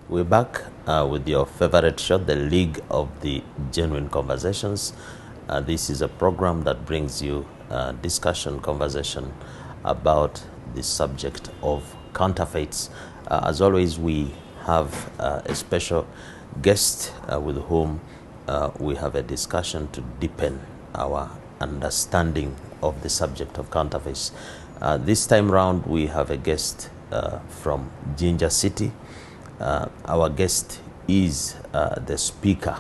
We're back with your favorite show, The League of the Genuine Conversations. This is a program that brings you discussion, conversation about the subject of counterfeits. As always, we have a special guest with whom we have a discussion to deepen our understanding of the subject of counterfeits. This time round, we have a guest from Jinja City. Our guest is the Speaker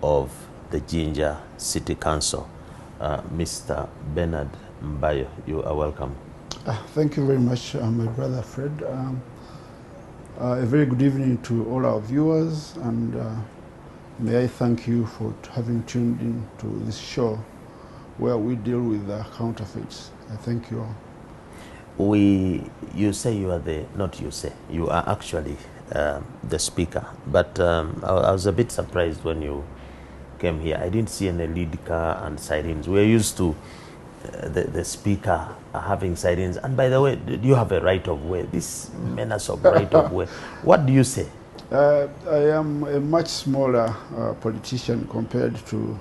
of the Jinja City Council, Mr. Bernard Mbayo. You are welcome. Thank you very much, my brother Fred. A very good evening to all our viewers, and may I thank you for having tuned in to this show where we deal with counterfeits. I thank you all. You say you are you are actually the speaker, but I was a bit surprised when you came here. I didn't see any lead car and sirens. We're used to the speaker having sirens. And by the way, do you have a right of way? This menace of right of way. What do you say? I am a much smaller politician compared to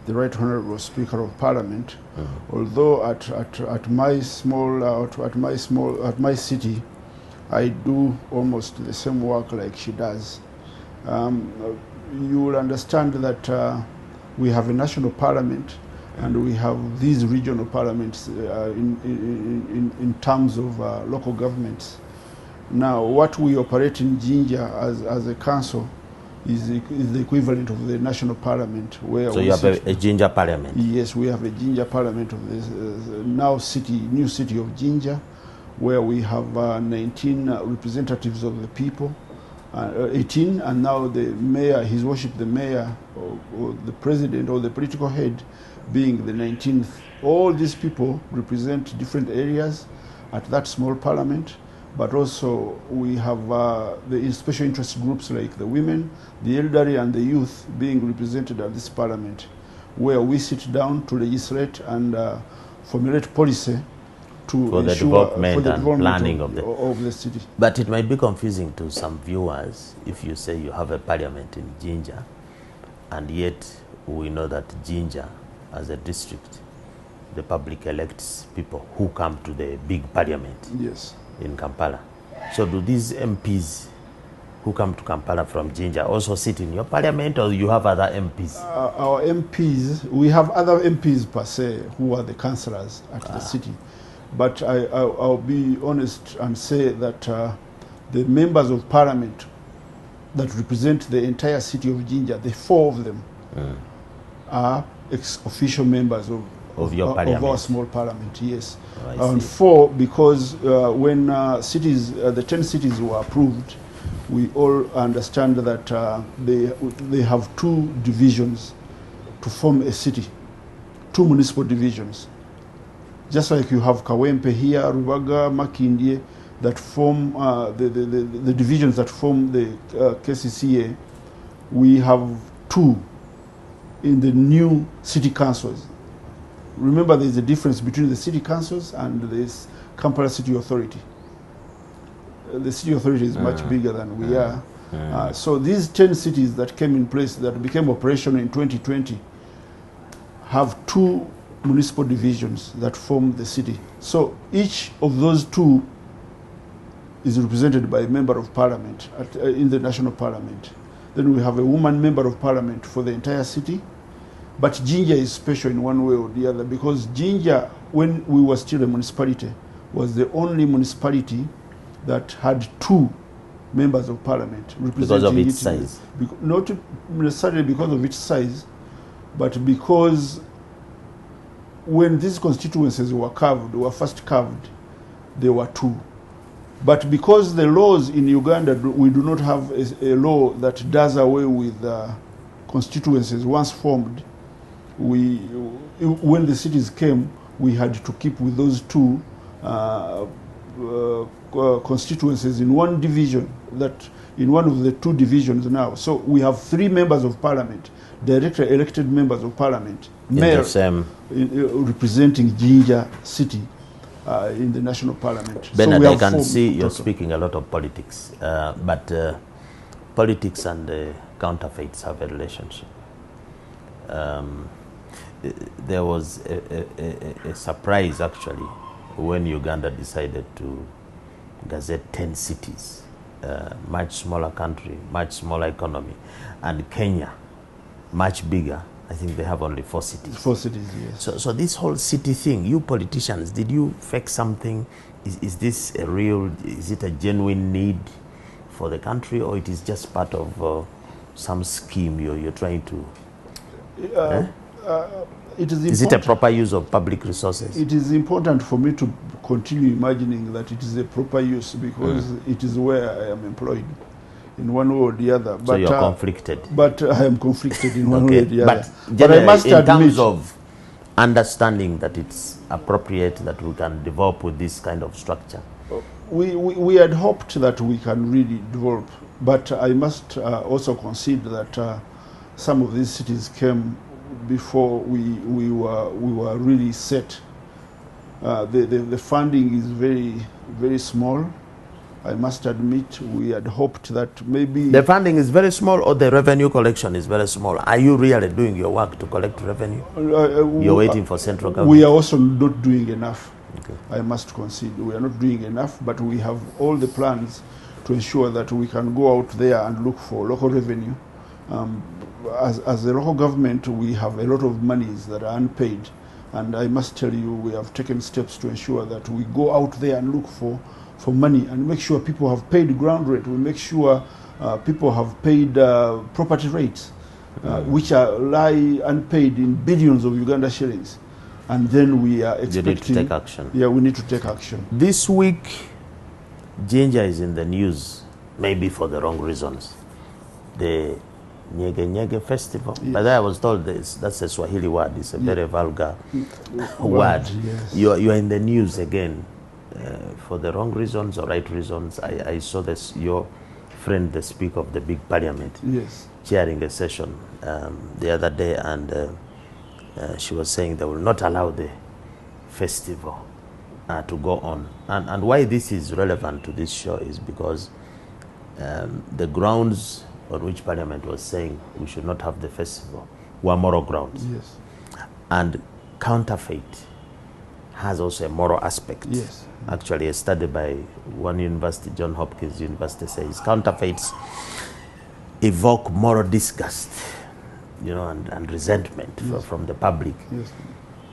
the Right Honourable Speaker of Parliament. Although at my city, I do almost the same work like she does. You will understand that we have a national parliament and we have these regional parliaments in terms of local governments. Now, what we operate in Jinja as a council is the equivalent of the national parliament. So you have a Jinja parliament? Yes, we have a Jinja parliament of this new city of Jinja, where we have 19 representatives of the people, 18, and now the mayor, His Worship the Mayor, or the president or the political head being the 19th. All these people represent different areas at that small parliament, but also we have the special interest groups like the women, the elderly, and the youth being represented at this parliament, where we sit down to legislate and formulate policy for the development and planning of the city. But it might be confusing to some viewers if you say you have a parliament in Jinja, and yet we know that Jinja, as a district, the public elects people who come to the big parliament. Yes. In Kampala. So do these MPs who come to Kampala from Jinja also sit in your parliament, or you have other MPs? Our MPs, we have other MPs per se who are the councillors at the city. But I'll be honest and say that the members of parliament that represent the entire city of Jinja, the 4 of them, are ex-official members of your parliament? Of our small parliament, yes. Oh, and 4 because when the 10 cities were approved, we all understand that they have 2 divisions to form a city, 2 municipal divisions. Just like you have Kawempe here, Rubaga, Makindye, that form the divisions that form the KCCA, we have 2 in the new city councils. Remember, there is a difference between the city councils and this Kampala City Authority. The city authority is much bigger than we are. So these 10 cities that came in place, that became operational in 2020, have 2 municipal divisions that form the city. So each of those 2 is represented by a member of parliament in the national parliament. Then we have a woman member of parliament for the entire city. But Jinja is special in one way or the other, because Jinja, when we were still a municipality, was the only municipality that had 2 members of parliament representing because of its size. Not necessarily because of its size, but because when these constituencies were first carved, there were 2. But because the laws in Uganda, we do not have a law that does away with constituencies once formed, when the cities came, we had to keep with those 2 constituencies in one division, in one of the 2 divisions now. So we have 3 members of parliament, directly elected members of parliament, mayor representing Jinja City in the national parliament. Bernard, so I can see you're speaking a lot of politics, but politics and counterfeits have a relationship. There was a surprise actually when Uganda decided to gazette 10 cities, much smaller country, much smaller economy, and Kenya, much bigger. I think they have only 4 cities. 4 cities, yes. So this whole city thing, you politicians, did you fake something? Is this a real, is it a genuine need for the country, or it is just part of some scheme you're trying to... is it a proper use of public resources? It is important for me to continue imagining that it is a proper use, because it is where I am employed in one way or the other. So you're conflicted? But I am conflicted in one way or the other. But I must admit, in terms of understanding that it's appropriate that we can develop with this kind of structure? We had hoped that we can really develop, but I must also concede that some of these cities came before we were really set. The funding is very small. I must admit, we had hoped that maybe... The funding is very small, or the revenue collection is very small? Are you really doing your work to collect revenue? You're waiting for central government? We are also not doing enough. Okay. I must concede. We are not doing enough, but we have all the plans to ensure that we can go out there and look for local revenue. As a local government, we have a lot of monies that are unpaid, and I must tell you, we have taken steps to ensure that we go out there and look for money and make sure people have paid ground rate. We make sure people have paid property rates, which lie unpaid in billions of Uganda shillings. And then we are expecting... You need to take action. Yeah, we need to take action. This week, Jinja is in the news, maybe for the wrong reasons. The Nyege festival. Yes. But I was told that's a Swahili word. It's a very vulgar word. Yes. You are in the news again. For the wrong reasons or right reasons. I saw this, your friend, the Speaker of the big parliament, yes, chairing a session the other day, and she was saying they will not allow the festival to go on. And why this is relevant to this show is because the grounds on which Parliament was saying we should not have the festival were moral grounds. yes, And counterfeit has also a moral aspect. yes. Actually, a study by one university, Johns Hopkins University, says counterfeits evoke moral disgust, and resentment from the public. Yes.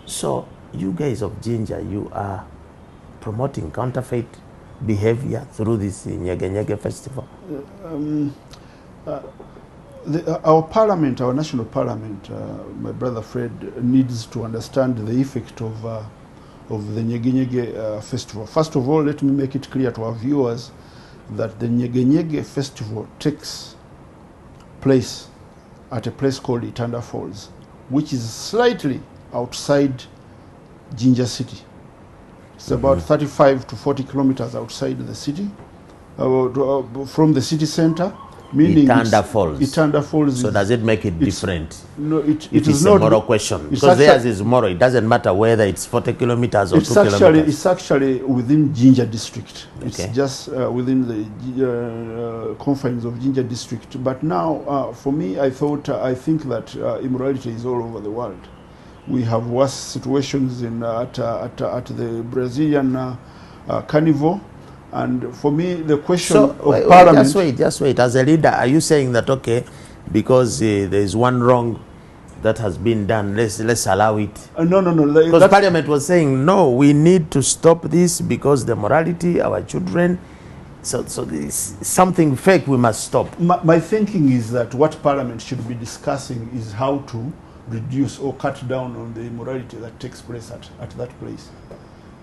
So you guys of Jinja, you are promoting counterfeit behavior through this Nyege festival? Our parliament, our national parliament, my brother Fred, needs to understand the effect of the Nyege festival. First of all, let me make it clear to our viewers that the Nyege festival takes place at a place called Itanda Falls, which is slightly outside Jinja city. It's about 35 to 40 kilometers outside the city, from the city center. Meaning Itanda Falls. Itanda Falls. So does it make it different? No, it is is a not moral question. Because theirs is moral. It doesn't matter whether it's 40 kilometers or 2 kilometers. It's actually within Jinja district. Okay. It's just within the confines of Jinja district. But now, for me, I think that immorality is all over the world. We have worse situations at the Brazilian carnival. And for me, the question of Parliament... Just wait. As a leader, are you saying that, okay, because there is one wrong that has been done, let's allow it? No. Because Parliament was saying, no, we need to stop this because the morality, our children... So this something fake we must stop. My thinking is that what Parliament should be discussing is how to reduce or cut down on the immorality that takes place at that place.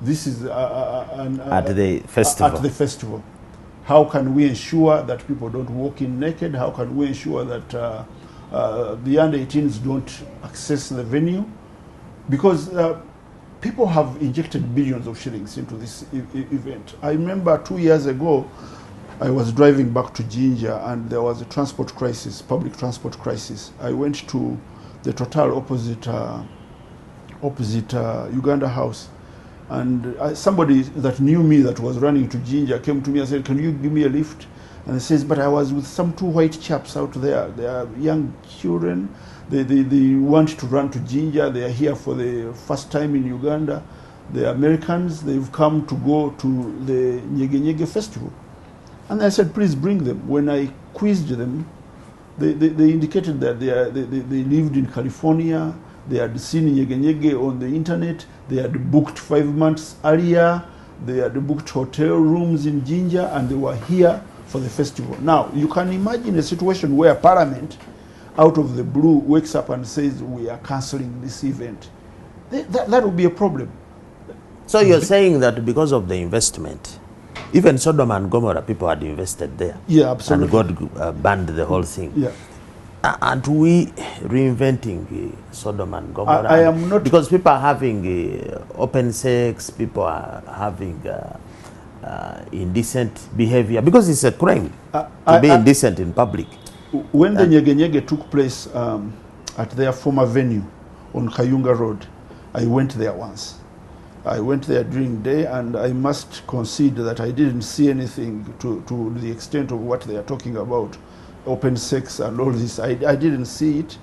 This is at the festival. At the festival. How can we ensure that people don't walk in naked? How can we ensure that the under-18s don't access the venue? Because people have injected billions of shillings into this event. I remember 2 years ago, I was driving back to Jinja and there was a transport crisis, public transport crisis. I went to the Total opposite Uganda House. And somebody that knew me that was running to Jinja came to me and said, can you give me a lift? And he says, but I was with some two white chaps out there. They are young children. They want to run to Jinja. They are here for the first time in Uganda. They are Americans. They've come to go to the Nyege Nyege festival. And I said, please bring them. When I quizzed them, they indicated that they lived in California. They had seen Nyege Nyege on the internet. They had booked 5 months earlier. They had booked hotel rooms in Jinja, and they were here for the festival. Now, you can imagine a situation where Parliament, out of the blue, wakes up and says, we are cancelling this event. That would be a problem. So you're saying that because of the investment, even Sodom and Gomorrah, people had invested there. Yeah, absolutely. And God banned the whole thing. Yeah. Aren't we reinventing Sodom and Gomorrah? I am not. Because people are having open sex, people are having indecent behavior, because it's a crime to be indecent in public. When the Nyege Nyege took place at their former venue on Kayunga Road, I went there once. I went there during the day, and I must concede that I didn't see anything to the extent of what they are talking about, open sex and all this. I didn't see it.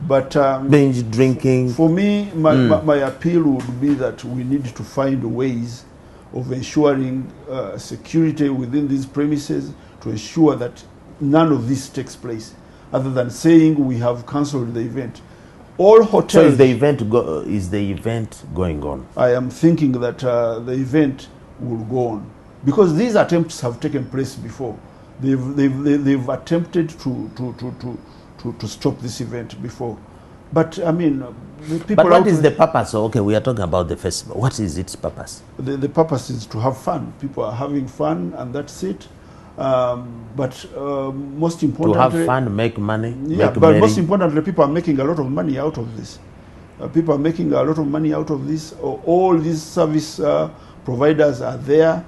But binge drinking. For me, my appeal would be that we need to find ways of ensuring security within these premises to ensure that none of this takes place, other than saying we have cancelled the event. All hotels. So is the event going on? I am thinking that the event will go on, because these attempts have taken place before. They've attempted to stop this event before, but I mean, the people. But what is the purpose? Okay, we are talking about the festival. What is its purpose? The purpose is to have fun. People are having fun, and that's it. But most importantly, to have fun, make money. Yeah, make but merry. most importantly, people are making a lot of money out of this. People are making a lot of money out of this. All these service providers are there.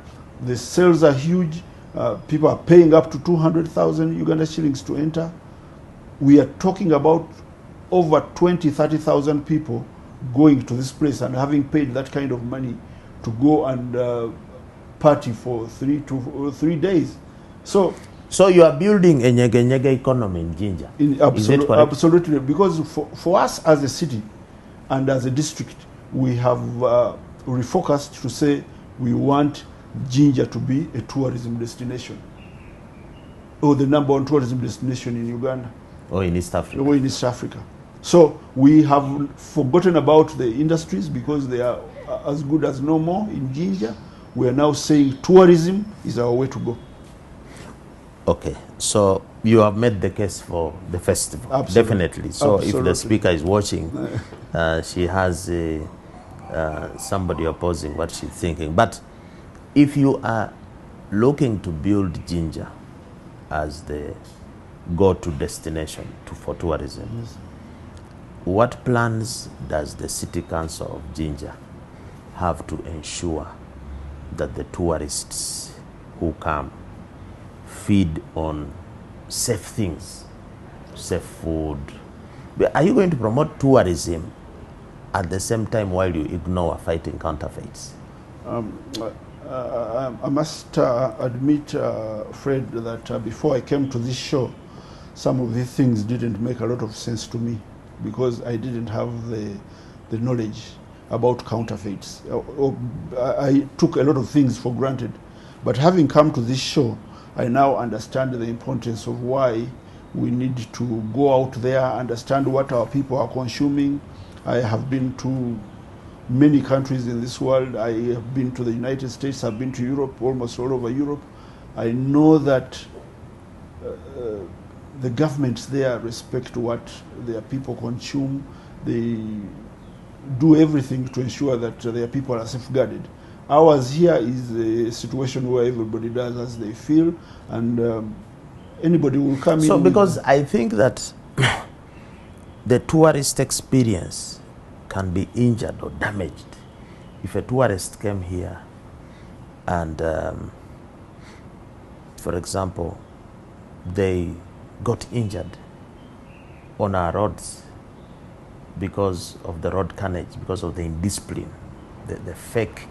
The sales are huge. People are paying up to 200,000 Uganda shillings to enter. We are talking about over 30,000 people going to this place and having paid that kind of money to go and party for 3 days. So you are building a Nyege Nyege economy in Jinja. Absolutely, because for us as a city and as a district, we have refocused to say we want Jinja to be a tourism destination, or the #1 tourism destination in Uganda. Or in East Africa. Or in East Africa. So we have forgotten about the industries because they are as good as no more in Jinja. We are now saying tourism is our way to go. Okay, so you have made the case for the festival. Absolutely. Definitely. So Absolutely. If the speaker is watching, she has somebody opposing what she's thinking. But if you are looking to build Jinja as the go-to destination for tourism, Yes. what plans does the City Council of Jinja have to ensure that the tourists who come feed on safe things, safe food? Are you going to promote tourism at the same time while you ignore fighting counterfeits? I must admit, Fred, that before I came to this show, some of these things didn't make a lot of sense to me because I didn't have the knowledge about counterfeits. I took a lot of things for granted. But having come to this show, I now understand the importance of why we need to go out there, understand what our people are consuming. I have been to many countries in this world. I have been to the United States, I've been to Europe, almost all over Europe. I know that the governments there respect what their people consume. They do everything to ensure that their people are safeguarded. Ours here is a situation where everybody does as they feel, and anybody will come in. So because I think that the tourist experience can be injured or damaged if a tourist came here and, for example, they got injured on our roads because of the road carnage, because of the indiscipline, the fake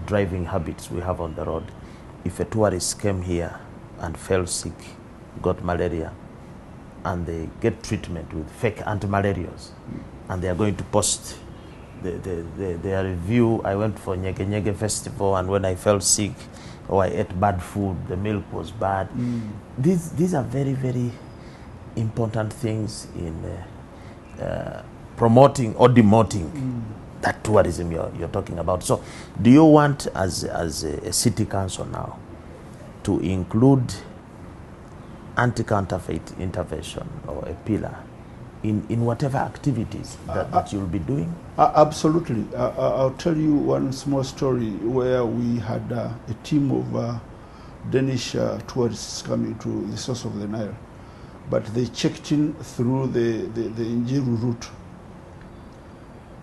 driving habits we have on the road. If a tourist came here and fell sick, got malaria, and they get treatment with fake anti-malarials, and they are going to post their review. I went for Nyege Nyege festival, and when I fell sick or I ate bad food, the milk was bad. These are very, very important things in promoting or demoting that tourism you're talking about. So do you want, as a city council now, to include anti-counterfeit intervention or a pillar in whatever activities that you'll be doing? Absolutely. I'll tell you one small story where we had a team of Danish tourists coming to the source of the Nile, but they checked in through the Njiru route,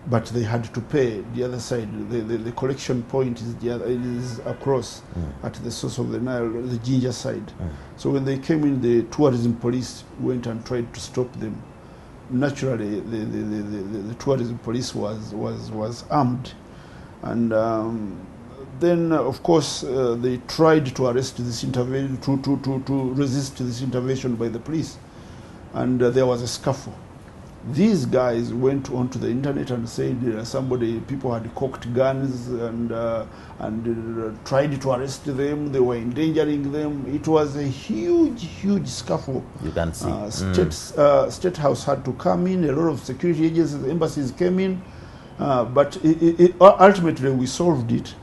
but they had to pay the other side. The collection point is across at the source of the Nile, the Jinja side. So when they came in, the tourism police went and tried to stop them. Naturally, the tourism police was armed, and then of course they tried to arrest this intervention, to resist this intervention by the police, and there was a scuffle. These guys went onto the internet and said people had cocked guns and tried to arrest them. They were endangering them. It was a huge scuffle. You can see. State House had to come in. A lot of security agencies, embassies came in, but ultimately we solved it.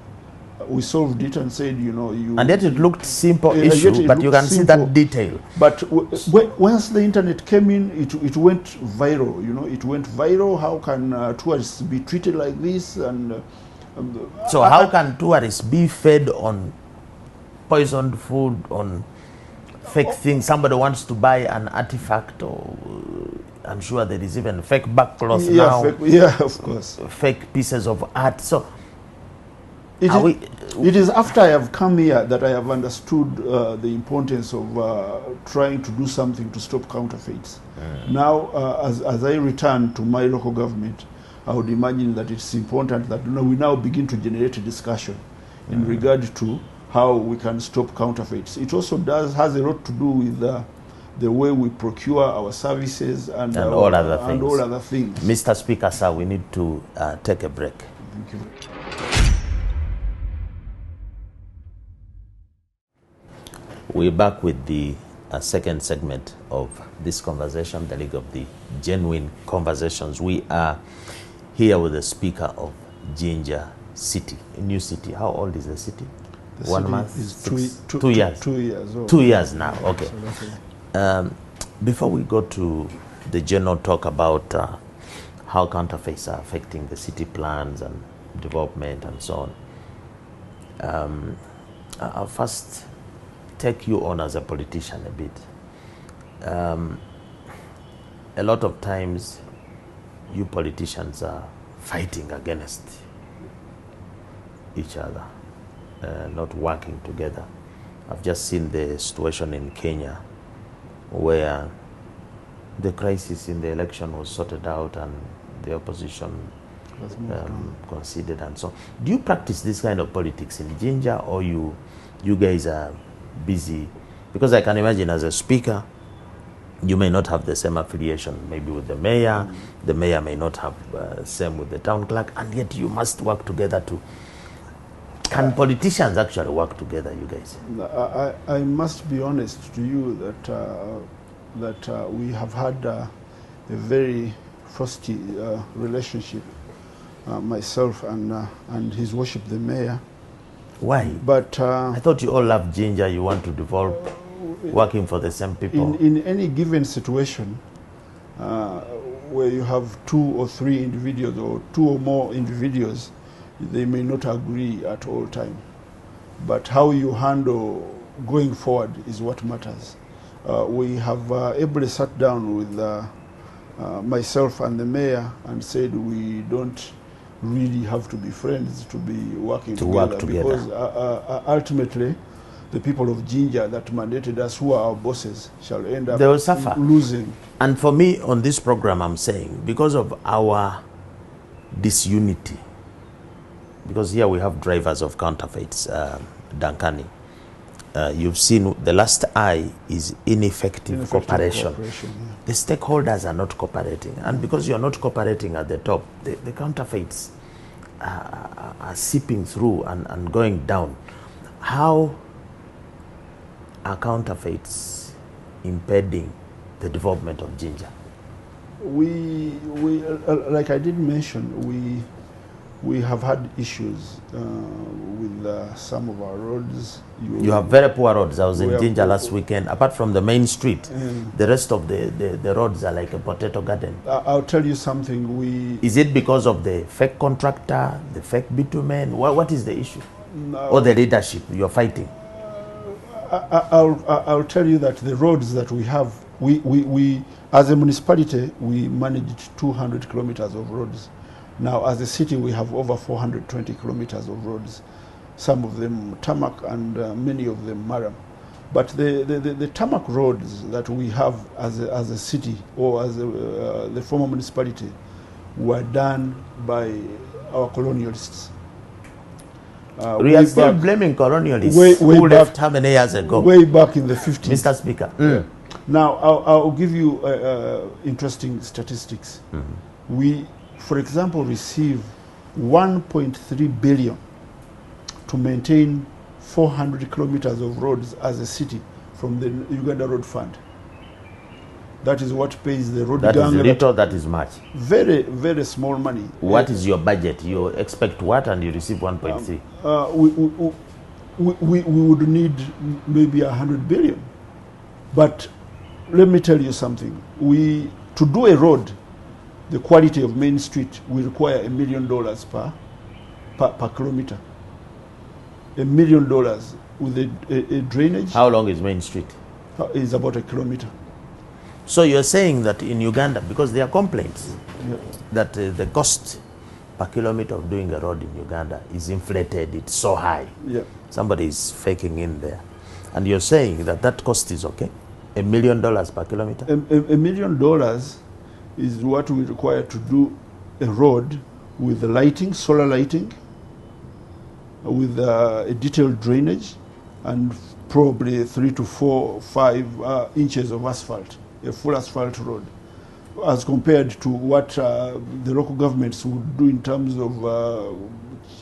We solved it and said, and yet it looked simple issue, but you can see that detail. But once the internet came in, it went viral. It went viral. How can tourists be treated like this? And so how can tourists be fed on poisoned food, on fake things? Somebody wants to buy an artifact, or I'm sure there is even fake backcloth now. Of course. Fake pieces of art. So it is after I have come here that I have understood the importance of trying to do something to stop counterfeits. Now, as I return to my local government, I would imagine that it's important that we now begin to generate a discussion in regard to how we can stop counterfeits. It also has a lot to do with the way we procure our services and all other things. Mr. Speaker, sir, we need to take a break. Thank you. We're back with the second segment of this conversation, the League of the Genuine Conversations. We are here with the Speaker of Jinja City, a new city. How old is the city? The 1 city month? is 2 years. 2 years old. 2 years now, okay. Before we go to the general talk about how counterfeits are affecting the city plans and development and so on, I'll first take you on as a politician a bit. A lot of times you politicians are fighting against each other, not working together. I've just seen the situation in Kenya where the crisis in the election was sorted out and the opposition conceded and so on. Do you practice this kind of politics in Jinja, or you guys are busy? Because I can imagine as a speaker, you may not have the same affiliation maybe with the mayor. The mayor may not have same with the town clerk, and yet you must work together to. Can politicians actually work together, you guys? I must be honest to you that we have had a very frosty relationship, myself and His Worship the Mayor. Why? But I thought you all love Jinja. You want to develop working for the same people. In any given situation, where you have 2 or 3 individuals or 2 or more individuals, they may not agree at all time. But how you handle going forward is what matters. We have ably sat down with myself and the mayor and said we don't really have to be friends to be working together. Because ultimately the people of Jinja that mandated us, who are our bosses, shall end up they will suffer. Losing. And for me on this program, I'm saying, because of our disunity, because here we have drivers of counterfeits, Dankani, you've seen the last I is ineffective cooperation. Yeah. The stakeholders are not cooperating, and because you're not cooperating at the top, the counterfeits are seeping through and going down. How are counterfeits impeding the development of Jinja? We like I did mention, we have had issues with some of our roads. You have very poor roads. I was in Jinja last weekend. Apart from the main street, the rest of the roads are like a potato garden. I'll tell you something. Is it because of the fake contractor, the fake bitumen? What is the issue? Or the leadership you're fighting? I'll tell you that the roads that we have, we as a municipality, we managed 200 kilometers of roads. Now, as a city, we have over 420 kilometers of roads, some of them tarmac and many of them maram. But the tarmac roads that we have as a city or as the former municipality were done by our colonialists. We are still blaming colonialists who left how many years ago? Way back in the 50s. Mr. Speaker. Yeah. Now, I'll give you interesting statistics. We, for example, receive 1.3 billion to maintain 400 kilometers of roads as a city from the Uganda Road Fund. That is what pays the road gang. That is little, that is much. Very, very small money. What is your budget? You expect what and you receive 1.3? We would need maybe 100 billion. But let me tell you something. To do a road, the quality of Main Street, we require $1 million per kilometer. $1 million with a drainage. How long is Main Street? Is about a kilometer. So you're saying that in Uganda, because there are complaints that the cost per kilometer of doing a road in Uganda is inflated, it's so high. Yeah. Somebody is faking in there. And you're saying that that cost is okay? $1 million per kilometer? $1 million is what we require to do a road with lighting, solar lighting, with a detailed drainage, and probably 3 to 4, 5 inches of asphalt, a full asphalt road, as compared to what the local governments would do in terms of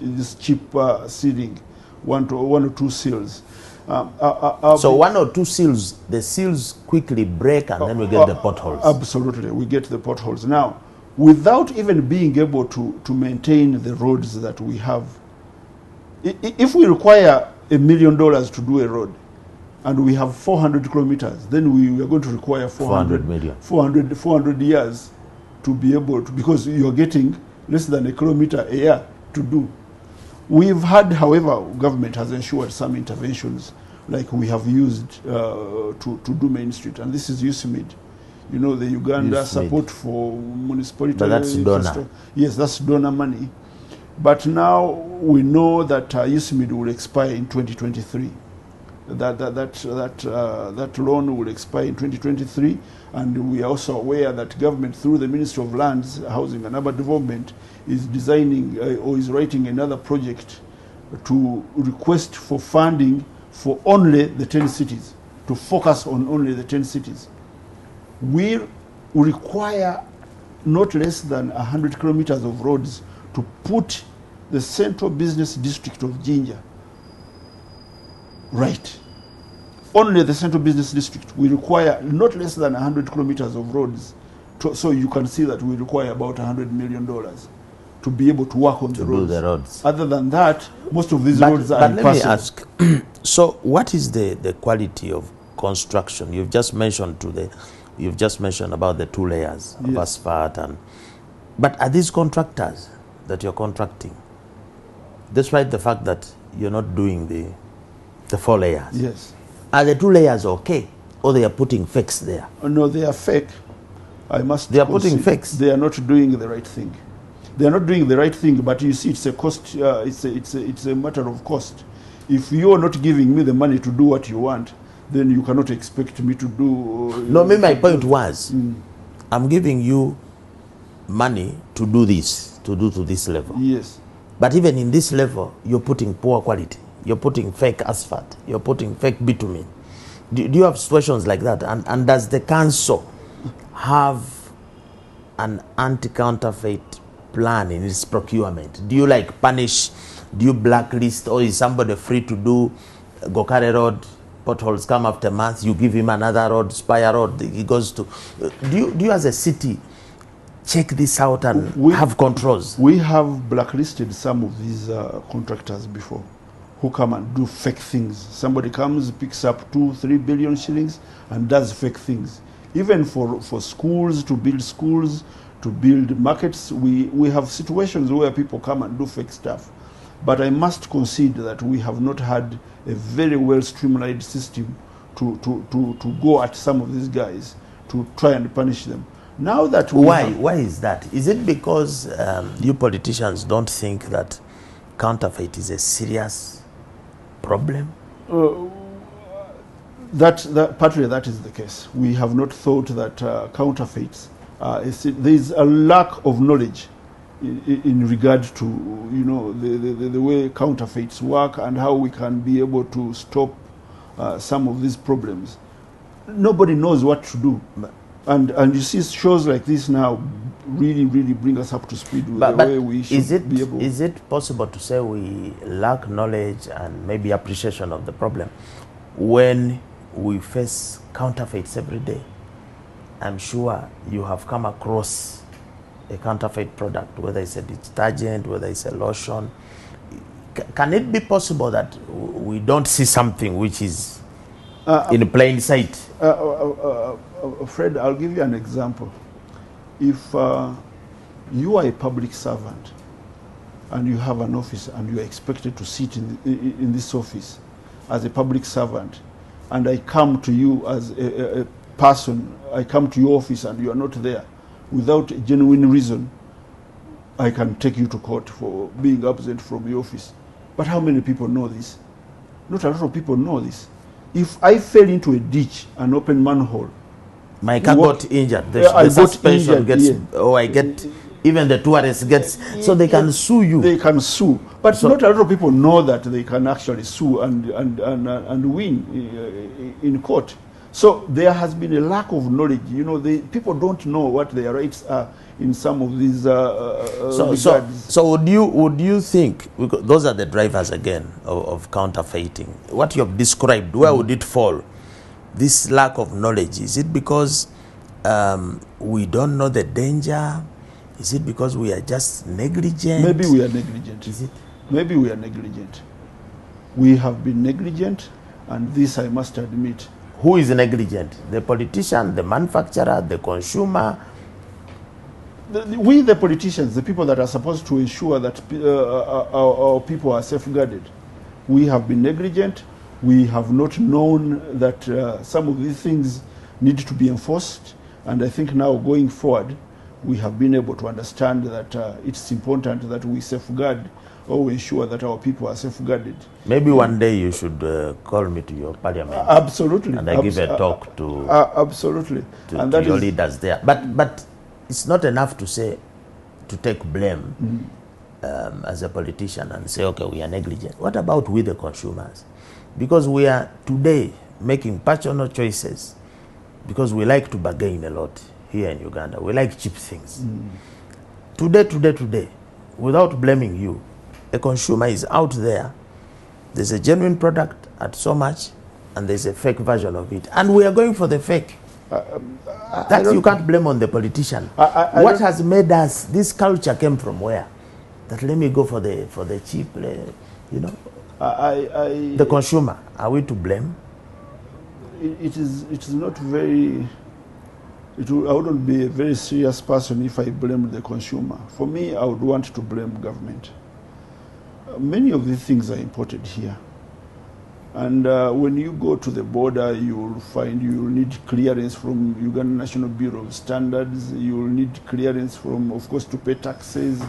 this cheap sealing, one or two seals. So 1 or 2 seals, the seals quickly break and then we get the potholes. Absolutely, we get the potholes. Now, without even being able to maintain the roads that we have, if we require $1 million to do a road, and we have 400 kilometers, then we are going to require 400 million. 400 years to be able to, because you're getting less than a kilometer a year to do. We've had, however, government has ensured some interventions like we have used to do Main Street, and this is USMID. You know, the Uganda support for municipality. But that's donor. Yes, that's donor money. But now we know that USMID will expire in 2023. That loan will expire in 2023, and we are also aware that government, through the Ministry of Lands, Housing and Urban Development, is designing or is writing another project to request for funding for only the 10 cities, to focus on only the 10 cities. We require not less than 100 kilometers of roads to put the central business district of Jinja right. Only the central business district. We require not less than 100 kilometers of roads. So you can see that we require about $100 million to be able to work on the roads. Other than that, most of these roads are impassable. Let me ask, so what is the quality of construction? You've just mentioned about the 2 layers of asphalt, but are these contractors that you're contracting, despite the fact that you're not doing the 4 layers? Yes. Are the 2 layers okay, or they are putting fakes there? No, they are fake. They are putting fakes. They are not doing the right thing. They are not doing the right thing, but you see, it's a cost. It's a matter of cost. If you are not giving me the money to do what you want, then you cannot expect me to do. No, my point was, I'm giving you money to do this, to do to this level. Yes. But even in this level, you're putting poor quality. you're putting fake asphalt, you're putting fake bitumen. Do you have situations like that? And does the council have an anti-counterfeit plan in its procurement? Do you like punish, do you blacklist, or is somebody free to do Gokare Road, potholes come after months, you give him another road, Spire Road, he goes to... Do you as a city check this out and have controls? We have blacklisted some of these contractors before who come and do fake things. Somebody comes, picks up 2-3 billion shillings and does fake things. Even for schools, to build markets, we have situations where people come and do fake stuff. But I must concede that we have not had a very well streamlined system to go at some of these guys to try and punish them. Now that why is that? Is it because you politicians don't think that counterfeit is a serious problem? Partly that is the case. We have not thought that counterfeits. There is a lack of knowledge in regard to the way counterfeits work and how we can be able to stop some of these problems. Nobody knows what to do. And you see shows like this now really bring us up to speed with the way we should be able. Is it possible to say we lack knowledge and maybe appreciation of the problem when we face counterfeits every day? I'm sure you have come across a counterfeit product, whether it's a detergent, whether it's a lotion. Can it be possible that we don't see something which is in plain sight? Fred, I'll give you an example. If you are a public servant and you have an office and you are expected to sit in this office as a public servant, and I come to you as a person, I come to your office and you are not there without a genuine reason, I can take you to court for being absent from the office. But how many people know this? Not a lot of people know this. If I fell into a ditch, an open manhole, my car got injured, the suspension gets, I get, even the tourists gets, so they can sue you. They can sue. But not a lot of people know that they can actually sue and win in court. So there has been a lack of knowledge. People don't know what their rights are in some of these so would you think, because those are the drivers again of counterfeiting, what you have described, where would it fall? This lack of knowledge, is it because we don't know the danger? Is it because we are just negligent? Maybe we are negligent. Is it? Maybe we are negligent. We have been negligent, and this I must admit. Who is negligent? The politician, the manufacturer, the consumer? We, the politicians, the people that are supposed to ensure that our people are safeguarded. We have been negligent. We have not known that some of these things need to be enforced. And I think now going forward, we have been able to understand that it's important that we safeguard or ensure that our people are safeguarded. Maybe one day you should call me to your parliament. Absolutely. And I give a talk to, absolutely. to your leaders there. But it's not enough to say, to take blame as a politician and say, okay, we are negligent. What about we the consumers? Because we are today making personal choices because we like to bargain a lot here in Uganda. We like cheap things. Today, without blaming you, a consumer is out there. There's a genuine product at so much, and there's a fake version of it. And we are going for the fake. That you can't blame on the politician. What has made us, this culture came from where? That let me go for the cheap, the consumer. Are we to blame? It is not very... I wouldn't be a very serious person if I blamed the consumer. For me, I would want to blame government. Many of these things are imported here. And when you go to the border, you'll find you'll need clearance from Uganda National Bureau of Standards. You'll need clearance from, of course, to pay taxes.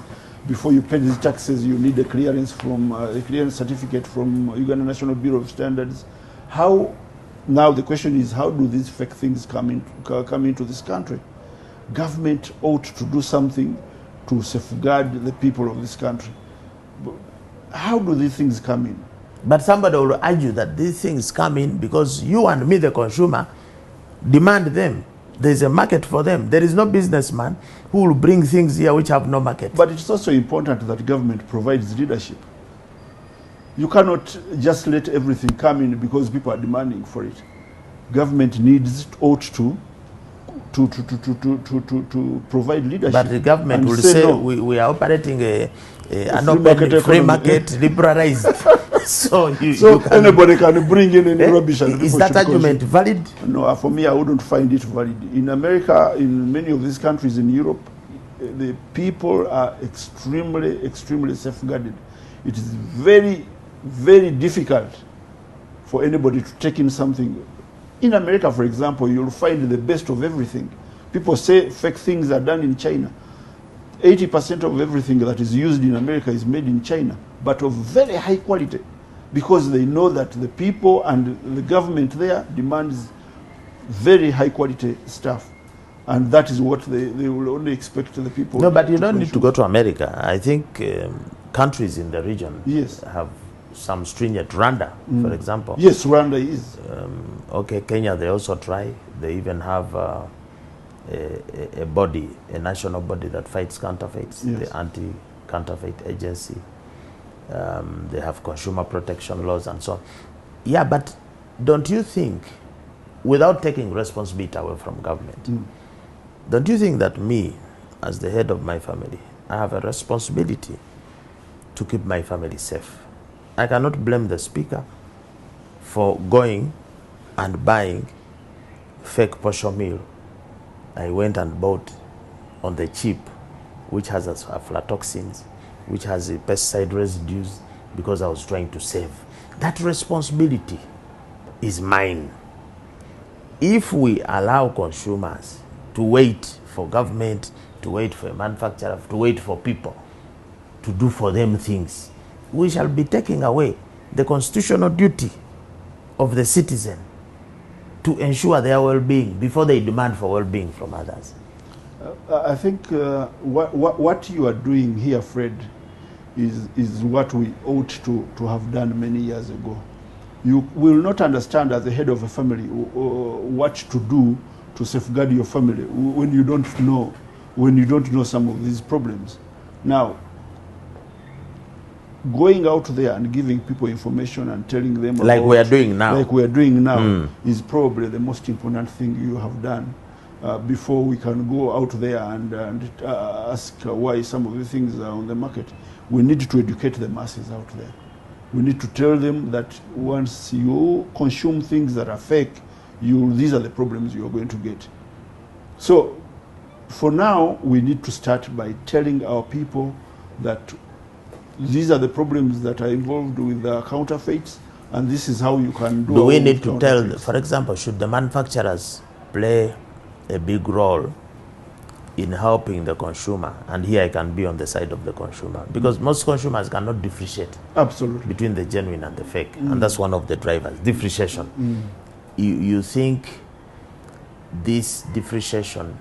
Before you pay these taxes, you need a clearance from a clearance certificate from Uganda National Bureau of Standards. Now the question is, how do these fake things come into this country? Government ought to do something to safeguard the people of this country. How do these things come in? But somebody will argue that these things come in because you and me, the consumer, demand them. There's a market for them. There is no businessman who will bring things here which have no market. But it's also important that government provides leadership. You cannot just let everything come in because people are demanding for it. Government ought to provide leadership. But the government will say no. we are operating an open free market liberalized. So anybody can bring in any rubbish. And is that argument valid? No, for me, I wouldn't find it valid. In America, in many of these countries in Europe, the people are extremely safeguarded. It is very, very difficult for anybody to take in something. In America, for example, you'll find the best of everything. People say fake things are done in China. 80% of everything that is used in America is made in China, but of very high quality, because they know that the people and the government there demands very high quality stuff. And that is what they will only expect the people. No, but you don't need to go to America. I think countries in the region have some stringent. Rwanda, for example. Yes, Rwanda is. Okay, Kenya, they also try. They even have a body, a national body that fights counterfeits, the Anti-Counterfeit Agency. They have consumer protection laws and so on. Yeah, but don't you think, without taking responsibility away from government, don't you think that me, as the head of my family, I have a responsibility to keep my family safe? I cannot blame the speaker for going and buying fake posho meal. I went and bought on the cheap, which has aflatoxins, which has pesticide residues, because I was trying to save. That responsibility is mine. If we allow consumers to wait for government, to wait for a manufacturer, to wait for people to do for them things, we shall be taking away the constitutional duty of the citizen to ensure their well-being before they demand for well-being from others. I think what you are doing here, Fred, is what we ought to have done many years ago. You will not understand as the head of a family what to do to safeguard your family when you don't know some of these problems. Now, going out there and giving people information and telling them like we are doing now, is probably the most important thing you have done before we can go out there and ask why some of the things are on the market. We need to educate the masses out there. We need to tell them that once you consume things that are fake, these are the problems you are going to get. So for now, we need to start by telling our people that these are the problems that are involved with counterfeits, and this is how you can do. Do we need to tell, for example, should the manufacturers play a big role in helping the consumer? And here I can be on the side of the consumer, because most consumers cannot differentiate between the genuine and the fake, and that's one of the drivers, differentiation. You think this differentiation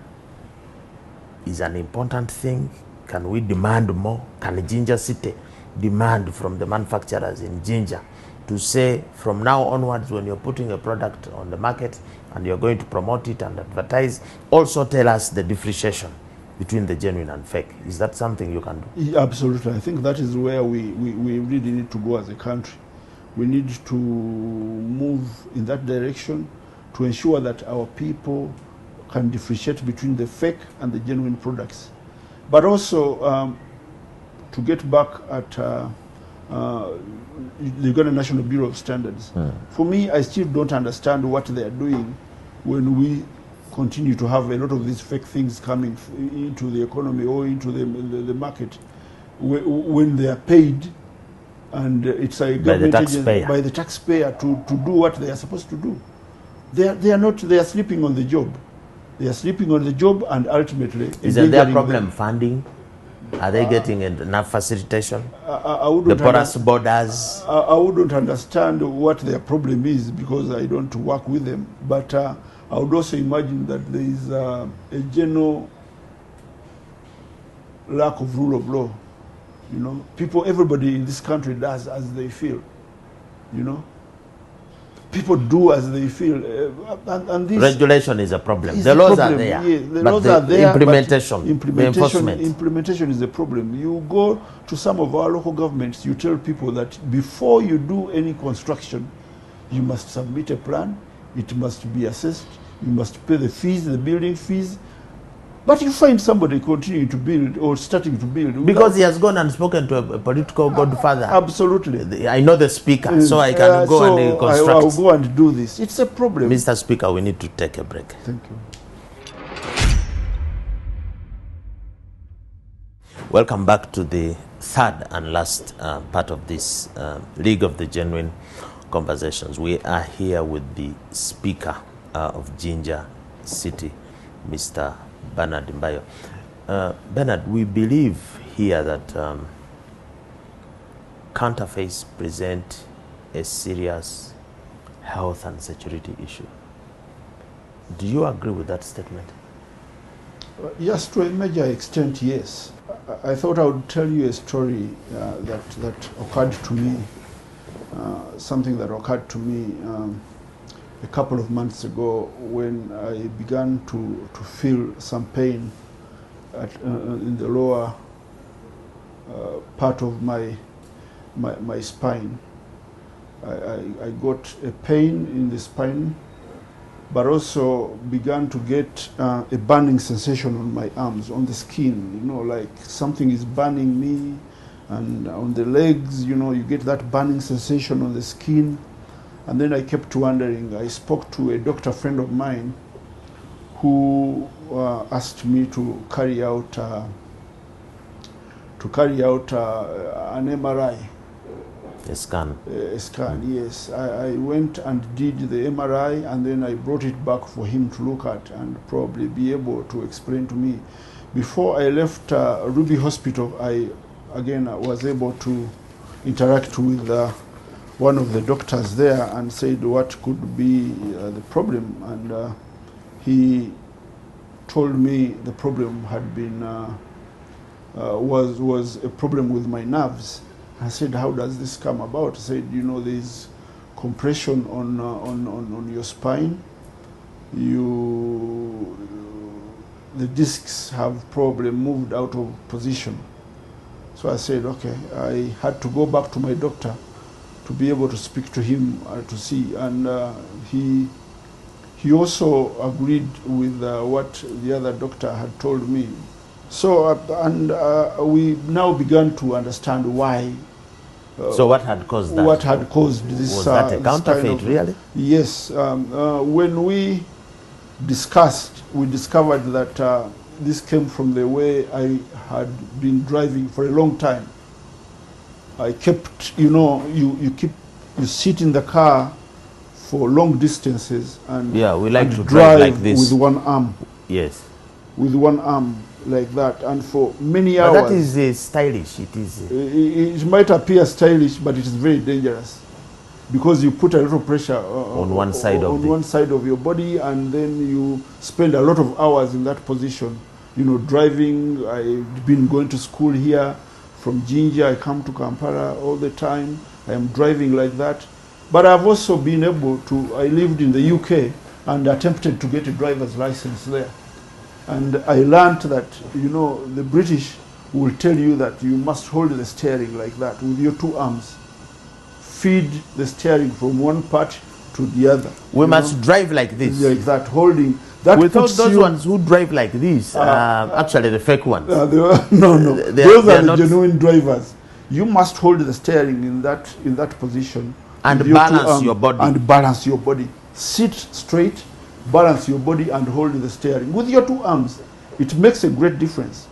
is an important thing? Can we demand more? Can Jinja City demand from the manufacturers in Jinja to say, from now onwards, when you're putting a product on the market and you're going to promote it and advertise, also tell us the differentiation between the genuine and fake? Is that something you can do? Yeah, absolutely. I think that is where we really need to go as a country. We need to move in that direction to ensure that our people can differentiate between the fake and the genuine products. But also, to get back at the Uganda National Bureau of Standards, for me, I still don't understand what they are doing when we continue to have a lot of these fake things coming into the economy or into the market, when they are paid, and it's a government agency, by the taxpayer to do what they are supposed to do. They are sleeping on the job. They are sleeping on the job, and ultimately, isn't their problem funding? Are they getting enough facilitation? The porous borders? I wouldn't understand what their problem is, because I don't work with them. But I would also imagine that there is a general lack of rule of law. Everybody in this country does as they feel. you know. People do as they feel, and this regulation is a problem. is The a laws problem. are there, Yeah, the but laws the are there, but implementation, the enforcement. implementation is the problem. You go to some of our local governments, you tell people that before you do any construction, you must submit a plan, it must be assessed, you must pay the fees, the building fees. But you find somebody continuing to build or starting to build because he has gone and spoken to a political godfather. Absolutely. I know the speaker, so I can go and construct. I'll go and do this. It's a problem. Mr. Speaker, we need to take a break. Thank you. Welcome back to the third and last part of this League of the Genuine Conversations. We are here with the Speaker of Jinja City, Mr. Bernard Mbayo. Bernard, we believe here that counterfeits present a serious health and security issue. Do you agree with that statement? Yes, to a major extent, yes. I thought I would tell you a story that occurred to me, something that occurred to me a couple of months ago when I began to feel some pain in the lower part of my spine. I got a pain in the spine, but also began to get a burning sensation on my arms, on the skin, you know, like something is burning me, and on the legs, you know, you get that burning sensation on the skin. And then I kept wondering. I spoke to a doctor friend of mine who asked me to carry out an MRI. A scan. A scan, yes. I went and did the MRI, and then I brought it back for him to look at and probably be able to explain to me. Before I left Ruby Hospital, I was able to interact with one of the doctors there and said what could be the problem, and he told me the problem had been was a problem with my nerves. I said, how does this come about? He said, you know, there's compression on your spine. The discs have probably moved out of position. So I said, okay. I had to go back to my doctor to be able to speak to him to see, and he also agreed with what the other doctor had told me. So we now began to understand why. So what had caused that? What had caused this? Was that a counterfeit, kind of, really? Yes. When we discussed, we discovered that this came from the way I had been driving for a long time. I kept, you know, you sit in the car for long distances and yeah, we like to drive like this with one arm. Yes. With one arm like that, and for many hours. But that is stylish. It is. It might appear stylish, but it is very dangerous because you put a lot of pressure on one side of your body, and then you spend a lot of hours in that position. You know, driving. I've been going to school here. From Jinja, I come to Kampala all the time. I am driving like that. But I've also been able to, I lived in the UK and attempted to get a driver's license there. And I learned that, you know, the British will tell you that you must hold the steering like that with your two arms. Feed the steering from one part to the other. We must drive like this. Like that, holding. That without those ones who drive like this, actually the fake ones. No. Those are the genuine drivers. You must hold the steering in that position. And balance your body. And balance your body. Sit straight, balance your body, and hold the steering with your two arms. It makes a great difference.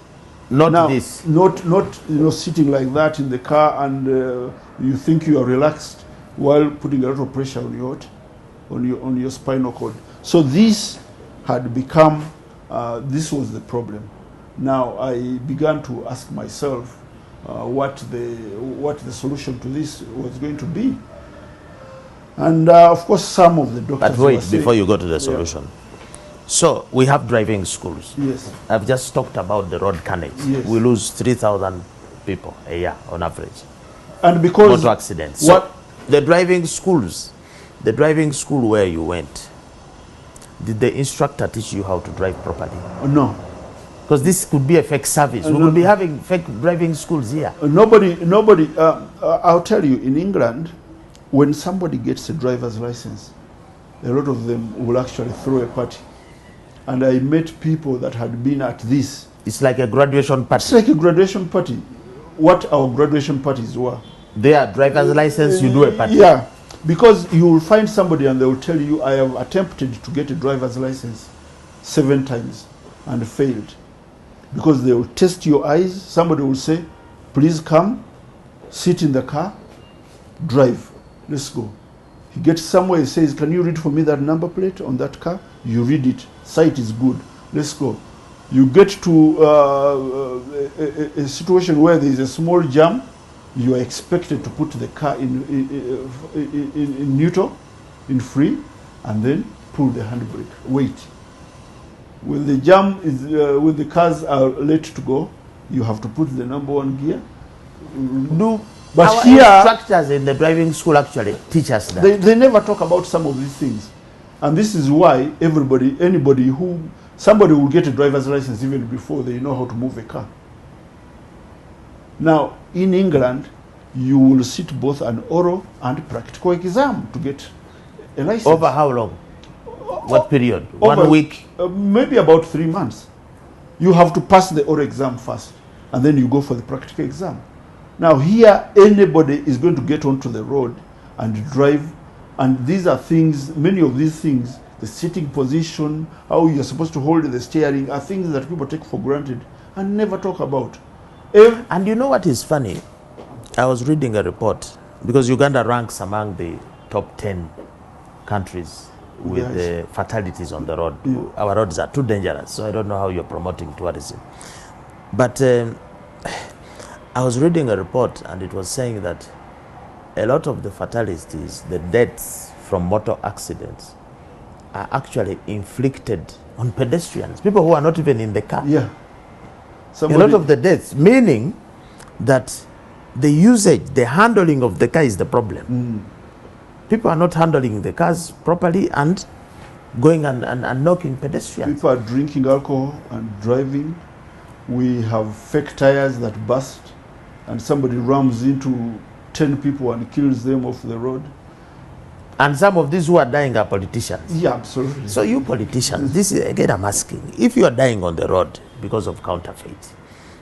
Not now, this. Not you know, sitting like that in the car and you think you are relaxed while putting a lot of pressure on your spinal cord. So this had become, this was the problem. Now I began to ask myself what the solution to this was going to be. And of course some of the doctors... But wait, before you go to the solution. Yeah. So we have driving schools. Yes. I've just talked about the road carnage. Yes. We lose 3,000 people a year on average. And because... motor accidents. So The driving schools, the driving school where you went, did the instructor teach you how to drive properly? No. Because this could be a fake service. We will be having fake driving schools here. Nobody, I'll tell you, in England, when somebody gets a driver's license, a lot of them will actually throw a party. And I met people that had been at this. It's like a graduation party. It's like a graduation party. What our graduation parties were. They are driver's license, you do a party. Yeah, because you will find somebody and they will tell you, I have attempted to get a driver's license 7 times and failed. Because they will test your eyes. Somebody will say, please come, sit in the car, drive, let's go. He gets somewhere, he says, can you read for me that number plate on that car? You read it, sight is good, let's go. You get to a situation where there is a small jam, you are expected to put the car in neutral, in free, and then pull the handbrake, wait. When the jam is, when the cars are late to go, you have to put the number 1 gear. But our here, instructors in the driving school actually teach us that. They never talk about some of these things. And this is why somebody will get a driver's license even before they know how to move a car. Now, in England, you will sit both an oral and practical exam to get a license. Over how long? What period? Over, 1 week? Maybe about 3 months. You have to pass the oral exam first, and then you go for the practical exam. Now here, anybody is going to get onto the road and drive, and these are things, many of these things, the sitting position, how you're supposed to hold the steering, are things that people take for granted and never talk about. And you know what is funny? I was reading a report, because Uganda ranks among the top 10 countries with the fatalities on the road. Yeah. Our roads are too dangerous, so I don't know how you're promoting tourism. But I was reading a report, and it was saying that a lot of the fatalities, the deaths from motor accidents, are actually inflicted on pedestrians, people who are not even in the car. Yeah. A lot of the deaths, meaning that the usage, the handling of the car is the problem. People are not handling the cars properly and going and knocking pedestrians. People are drinking alcohol and driving. We have fake tires that burst, and somebody rams into 10 people and kills them off the road. And some of these who are dying are politicians. Yeah, absolutely. So you politicians, this is, again I'm asking, if you are dying on the road because of counterfeit,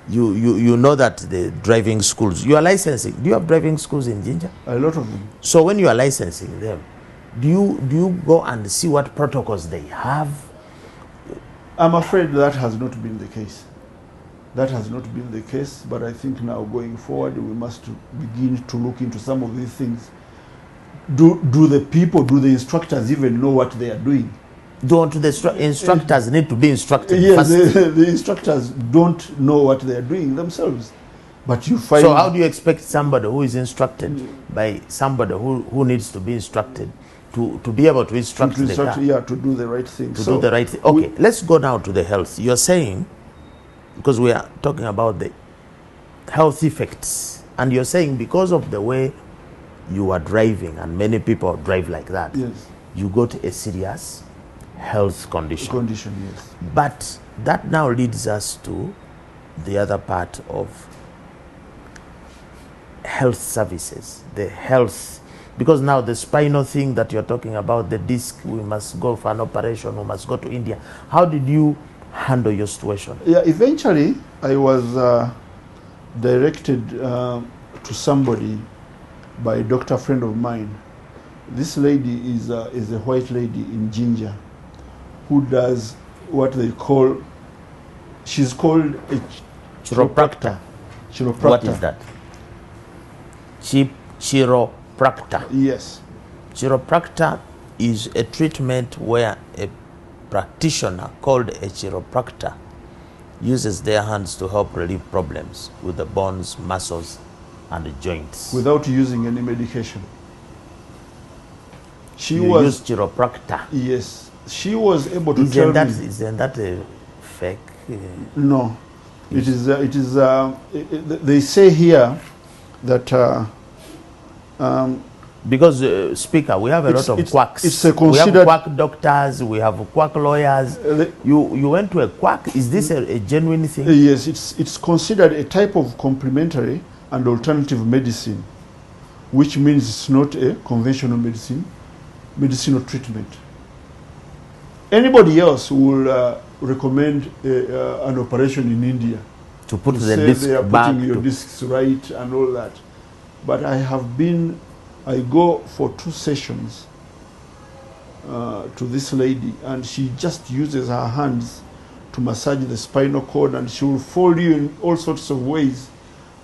you know that the driving schools, you are licensing. Do you have driving schools in Jinja? A lot of them. So when you are licensing them, do you go and see what protocols they have? I'm afraid that has not been the case. That has not been the case, but I think now going forward, we must begin to look into some of these things. Do the instructors even know what they are doing? Don't the instructors need to be instructed? Yes, the instructors don't know what they are doing themselves. But you find... So how do you expect somebody who is instructed by somebody who needs to be instructed to be able to instruct the car? Yeah, to do the right thing. Do the right thing. Okay, let's go now to the health. You're saying, because we are talking about the health effects, and you're saying because of the way you are driving, and many people drive like that, yes, you got a serious health condition. Yes. But that now leads us to the other part of health services, the health, because now the spinal thing that you're talking about, the disc, we must go for an operation, we must go to India. How did you handle your situation? Yeah, eventually I was directed to somebody by a doctor friend of mine. This lady is a white lady in Jinja who does what they call, she's called a chiropractor. What is that? Chiropractor. Yes. Chiropractor is a treatment where a practitioner called a chiropractor uses their hands to help relieve problems with the bones, muscles, and the joints. Without using any medication. You use chiropractor? Yes. She was able to tell me... Isn't that a fake? No. It is, they say here that Because, Speaker, we have a lot of quacks. We have quack doctors, we have quack lawyers. You went to a quack. Is this a genuine thing? Yes, it's considered a type of complementary and alternative medicine, which means it's not a conventional medicinal treatment. Anybody else will recommend an operation in India to put the disc they are back, putting your discs right and all that. But I go for 2 sessions to this lady, and she just uses her hands to massage the spinal cord, and she will fold you in all sorts of ways,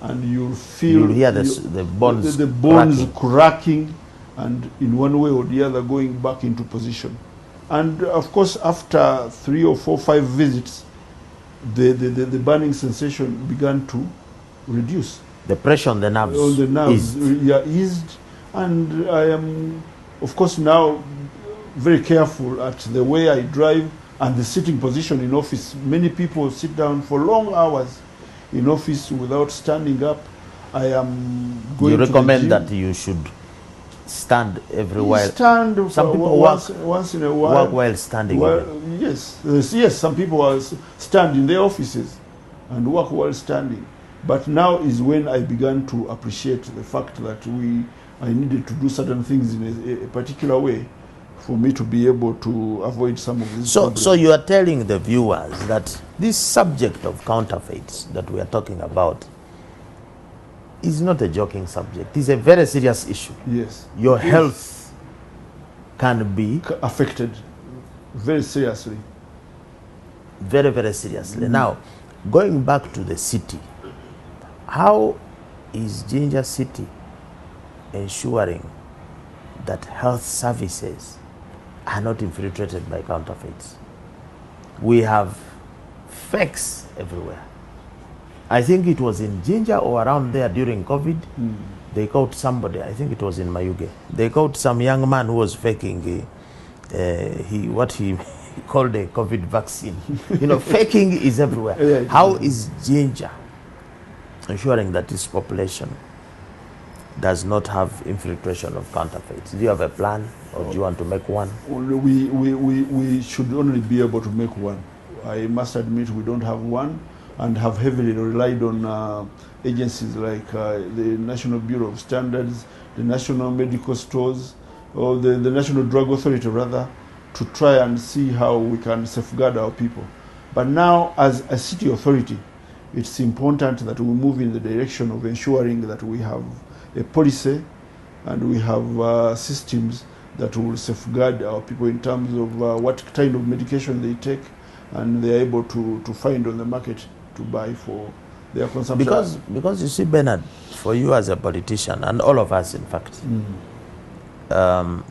and you'll hear the bones cracking, and in one way or the other going back into position. And of course, after 3 or 4, 5 visits, the burning sensation began to reduce. The pressure on the nerves, eased. And I am, of course, now very careful at the way I drive and the sitting position in office. Many people sit down for long hours in office without standing up. I am going. You recommend that you should stand everywhere. Stand. Some people once in a while. Work while standing. Yes. Some people stand in their offices and work while standing. But now is when I began to appreciate the fact that I needed to do certain things in a particular way for me to be able to avoid some of these problems. So you are telling the viewers that this subject of counterfeits that we are talking about is not a joking subject. It's a very serious issue. Yes. Your health can be affected very seriously. Very, very seriously. Now, going back to the city, how is Jinja City ensuring that health services are not infiltrated by counterfeits? We have fakes everywhere. I think it was in Jinja or around there during COVID. They caught somebody, I think it was in Mayuge. They caught some young man who was faking what he called a COVID vaccine. Faking is everywhere. How is Jinja ensuring that this population does not have infiltration of counterfeits? Do you have a plan, or do you want to make one? We should only be able to make one. I must admit we don't have one, and have heavily relied on agencies like the National Bureau of Standards, the National Medical Stores, or the National Drug Authority rather, to try and see how we can safeguard our people. But now, as a city authority, it's important that we move in the direction of ensuring that we have a policy and we have systems that will safeguard our people in terms of what kind of medication they take and they're able to find on the market to buy for their consumption. Because you see, Bernard, for you as a politician, and all of us in fact,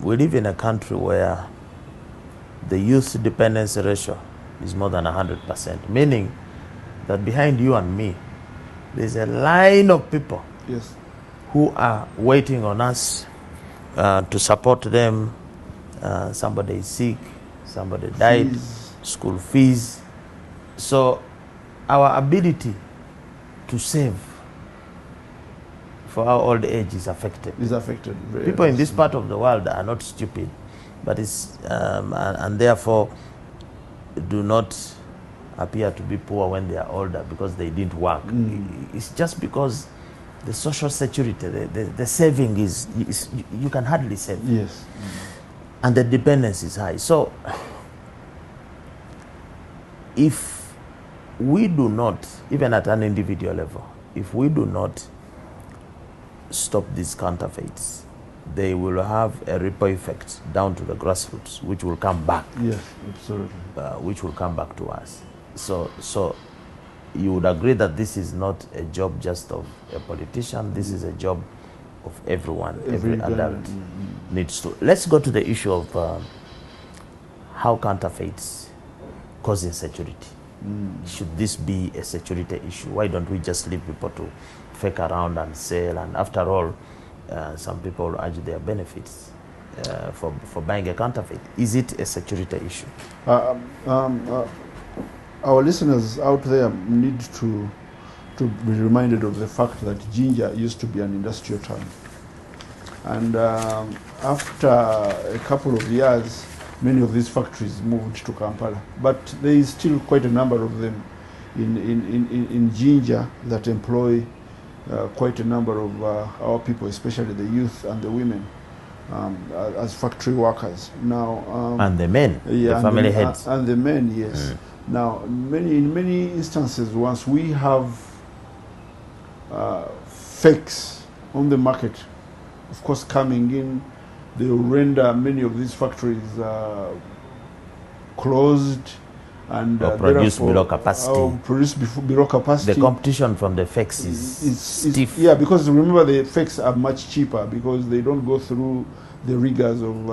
we live in a country where the youth dependency ratio is more than 100%, meaning that behind you and me, there's a line of people who are waiting on us to support them. Somebody is sick, somebody died, school fees. So our ability to save for our old age is affected. People in this part of the world are not stupid, but and therefore do not appear to be poor when they are older because they didn't work. It's just because the social security, the saving is you can hardly save. Yes. And the dependence is high. So if we do not, even at an individual level, if we do not stop these counterfeits, they will have a ripple effect down to the grassroots, which will come back. Yes, absolutely. Which will come back to us. So you would agree that this is not a job just of a politician. This is a job of everyone. Every adult needs to. Let's go to the issue of how counterfeits cause insecurity. Should this be a security issue? Why don't we just leave people to fake around and sell? And after all, some people urge their benefits for buying a counterfeit. Is it a security issue? Our listeners out there need to be reminded of the fact that Jinja used to be an industrial town. And after a couple of years, many of these factories moved to Kampala. But there is still quite a number of them in Jinja that employ quite a number of our people, especially the youth and the women, as factory workers. Now, and the men, yeah, the family heads. And the men, yes. Now, in many instances, once we have fakes on the market, of course, coming in, they will render many of these factories closed and or produce below capacity. Below capacity. The competition from the fakes is stiff. Yeah, because remember the fakes are much cheaper because they don't go through the rigors of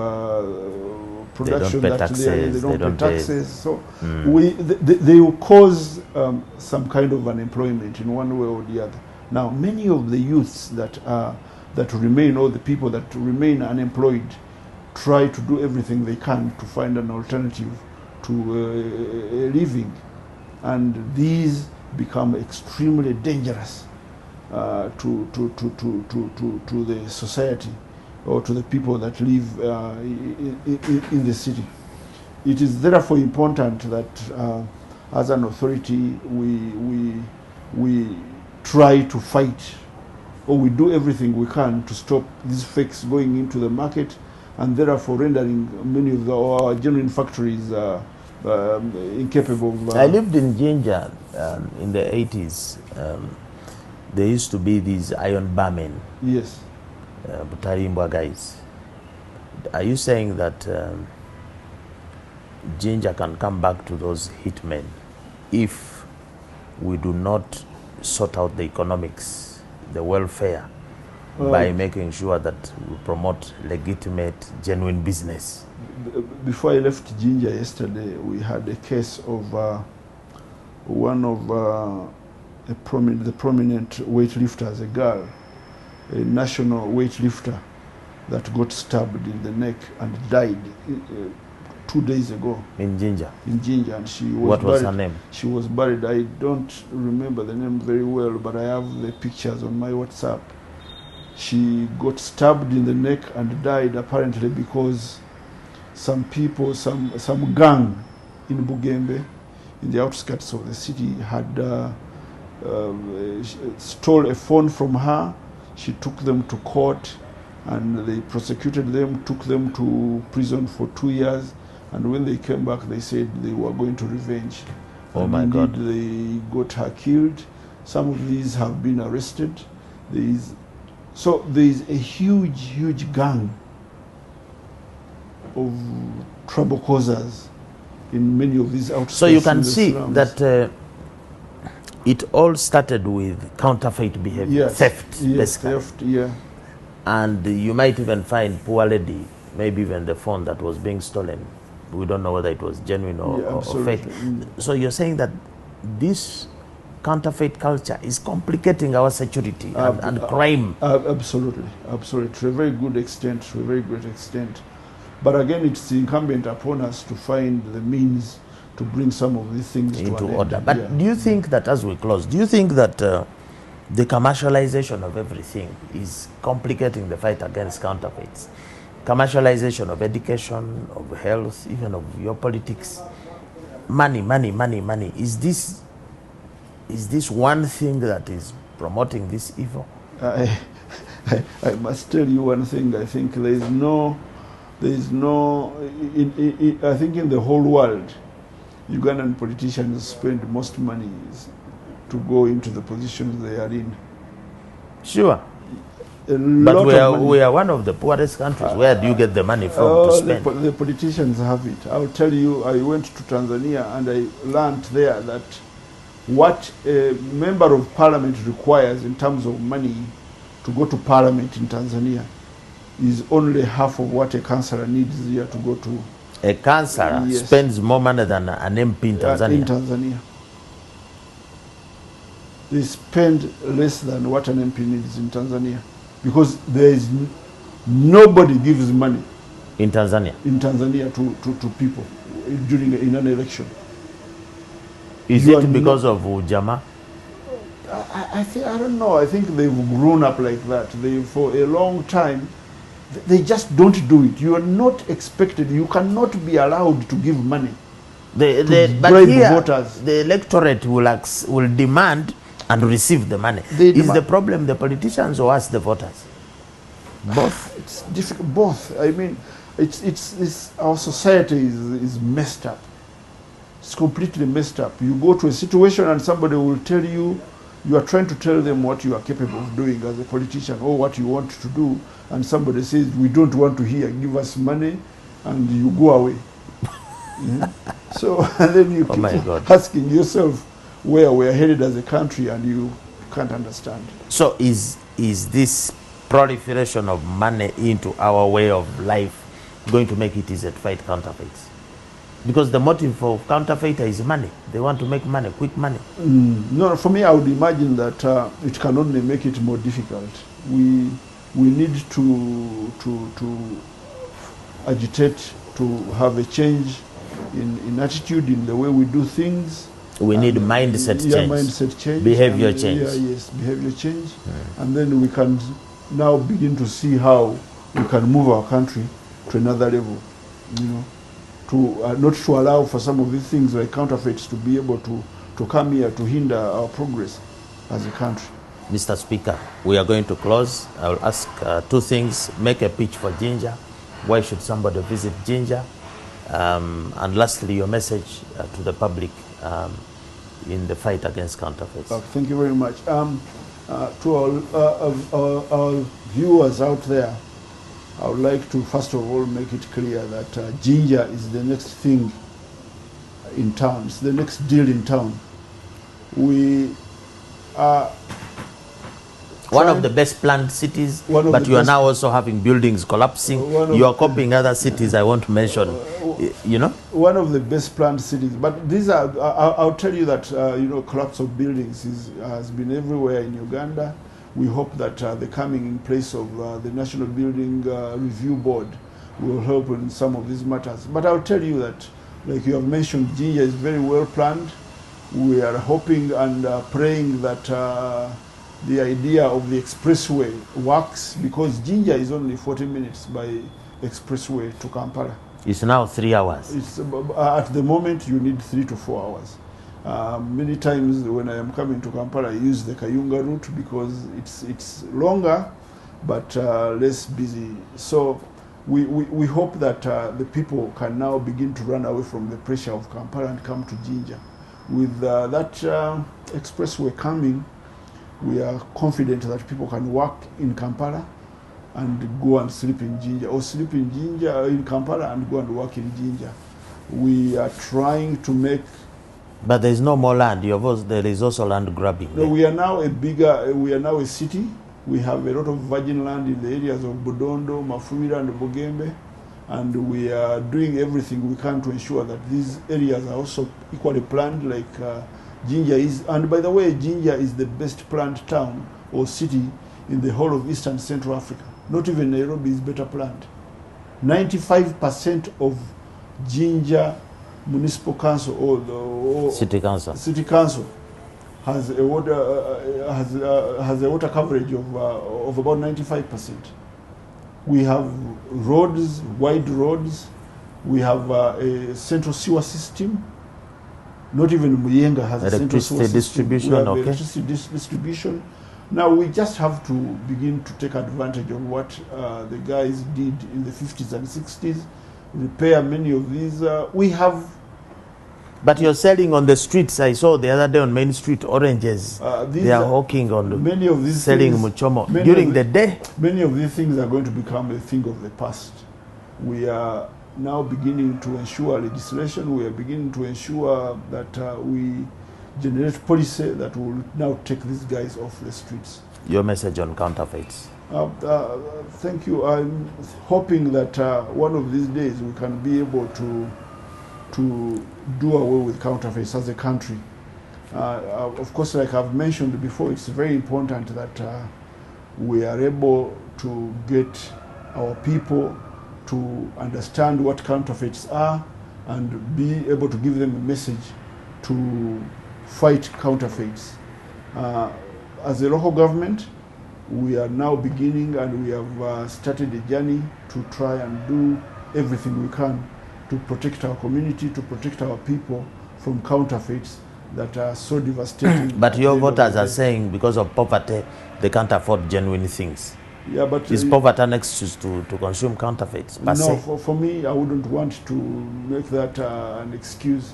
production. They don't pay taxes. They don't pay taxes. So they will cause some kind of unemployment in one way or the other. Now, many of the youths that remain, or the people that remain unemployed, try to do everything they can to find an alternative to a living, and these become extremely dangerous to the society or to the people that live in the city. It is therefore important that as an authority we try to fight, or we do everything we can to stop these fakes going into the market, and therefore rendering many of our genuine factories incapable of... I lived in Jinja in the 80s. There used to be these iron barmen. Yes. Butarimbwa guys. Are you saying that Jinja can come back to those hitmen if we do not sort out the economics, the welfare, by making sure that we promote legitimate, genuine business? Before I left Jinja yesterday, we had a case of one of the prominent weightlifters, a girl, a national weightlifter, that got stabbed in the neck and died 2 days ago. In Jinja? In Jinja. And she was What was her name? She was buried. I don't remember the name very well, but I have the pictures on my WhatsApp. She got stabbed in the neck and died apparently because some people, some gang in Bugembe, in the outskirts of the city, had stole a phone from her. She took them to court and they prosecuted them, took them to prison for 2 years, and when they came back they said they were going to revenge. Oh and my God. They got her killed. Some of these have been arrested. So there is a huge gang of trouble causers in many of these outskirts. So you can see that it all started with counterfeit behavior, yes. theft, yes, basically. theft, yeah. And you might even find poor lady, maybe even the phone that was being stolen. We don't know whether it was genuine or fake. So you're saying that this counterfeit culture is complicating our security and crime. Absolutely, to a very good extent, to a very great extent. But again, it's incumbent upon us to find the means to bring some of these things into order. But do you think that, as we close, do you think that the commercialization of everything is complicating the fight against counterfeits? Commercialization of education, of health, even of your politics. Money. Is this one thing that is promoting this evil? I must tell you one thing. I think there is no, I think in the whole world, Ugandan politicians spend most money to go into the positions they are in. Sure. But we are one of the poorest countries. Where do you get the money from to spend? The politicians have it. I'll tell you, I went to Tanzania and I learned there that what a member of parliament requires in terms of money to go to parliament in Tanzania is only half of what a councillor needs here to go to. A councillor spends more money than an MP in Tanzania? In Tanzania. They spend less than what an MP needs in Tanzania, because there is nobody gives money in Tanzania to people in an election. Is it because of Ujama? I don't know. I think they've grown up like that. For a long time, They just don't do it. You are not expected. You cannot be allowed to give money. But bribe here, voters. the electorate will demand and receive the money. They Is the problem the politicians or us, the voters? Both. It's difficult. Both. I mean, it's our society is messed up. It's completely messed up. You go to a situation and somebody will tell you, you are trying to tell them what you are capable of doing as a politician or what you want to do, and somebody says, we don't want to hear, give us money, and you go away. So, and then you keep asking yourself where we're headed as a country, and you can't understand. So is this proliferation of money into our way of life going to make it easier to fight counterfeits? Because the motive for counterfeiter is money. They want to make money, quick money. No, for me, I would imagine that it can only make it more difficult. We need to agitate to have a change in attitude, in the way we do things. We need mindset change. Mindset change. Behavior change. Yes, behavior change. And then we can now begin to see how we can move our country to another level, to not to allow for some of these things like counterfeits to be able to come here to hinder our progress as a country. Mr. Speaker, we are going to close. I will ask two things. Make a pitch for Jinja. Why should somebody visit Jinja? And lastly, your message to the public in the fight against counterfeits. Thank you very much. To our viewers out there, I would like to first of all make it clear that Jinja is the next thing in town. It's the next deal in town. We are one of the best planned cities, but you are now also having buildings collapsing. You are copying other cities I want to mention, One of the best planned cities, but these are, I'll tell you that, collapse of buildings has been everywhere in Uganda. We hope that the coming in place of the National Building Review Board will help in some of these matters. But I'll tell you that, like you have mentioned, Jinja is very well planned. We are hoping and praying that the idea of the expressway works, because Jinja is only 40 minutes by expressway to Kampala. It's now 3 hours. It's, at the moment, you need 3 to 4 hours. Many times when I am coming to Kampala, I use the Kayunga route because it's longer but less busy. So we hope that the people can now begin to run away from the pressure of Kampala and come to Jinja. With that expressway coming, we are confident that people can work in Kampala and go and sleep in Jinja, or sleep in Jinja in Kampala and go and work in Jinja. We are trying to make. But there is no more land. There is also land grabbing. No, we are now a city. We have a lot of virgin land in the areas of Bodondo, Mafuira, and Bogembe, and we are doing everything we can to ensure that these areas are also equally planned, like Jinja is. And by the way, Jinja is the best planned town or city in the whole of Eastern Central Africa. Not even Nairobi is better planned. 95% of Jinja Municipal Council or City Council has a water coverage of about 95%. We have roads, wide roads. We have a central sewer system. Not even Muyenga has a central sewer distribution. We have electricity distribution. Now we just have to begin to take advantage of what the guys did in the 50s and 60s, repair many of these. We have. But you're selling on the streets. I saw the other day on Main Street oranges. They are hawking on many of these selling things, muchomo during the day. Many of these things are going to become a thing of the past. We are now beginning to ensure legislation. We are beginning to ensure that we generate policy that will now take these guys off the streets. Your message on counterfeits? Thank you. I'm hoping that one of these days we can be able to do away with counterfeits as a country. Of course, like I've mentioned before, it's very important that we are able to get our people to understand what counterfeits are and be able to give them a message to fight counterfeits. As a local government, we are now beginning, and we have started a journey to try and do everything we can to protect our community, to protect our people from counterfeits that are so devastating. But your voters are saying because of poverty, they can't afford genuine things. Yeah, but is poverty an excuse to consume counterfeits? No, for me, I wouldn't want to make that an excuse.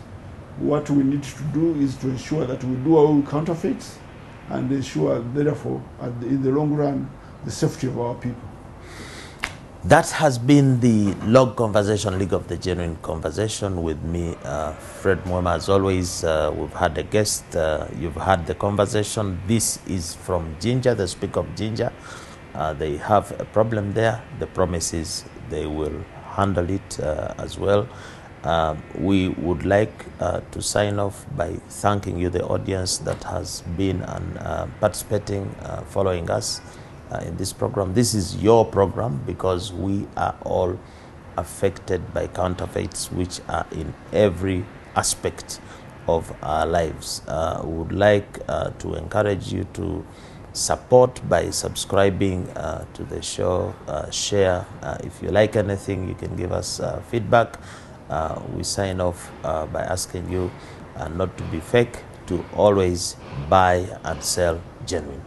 What we need to do is to ensure that we do our counterfeits and ensure, therefore, in the long run, the safety of our people. That has been the Log Conversation, League of the Genuine Conversation with me, Fred Mwema. As always, we've had a guest. You've had the conversation. This is from Jinja, the speaker of Jinja. They have a problem there. The promise is they will handle it as well. We would like to sign off by thanking you, the audience that has been participating, following us in this program. This is your program because we are all affected by counterfeits, which are in every aspect of our lives. We would like to encourage you to support by subscribing to the show, share. If you like anything, you can give us feedback. We sign off by asking you not to be fake, to always buy and sell genuine.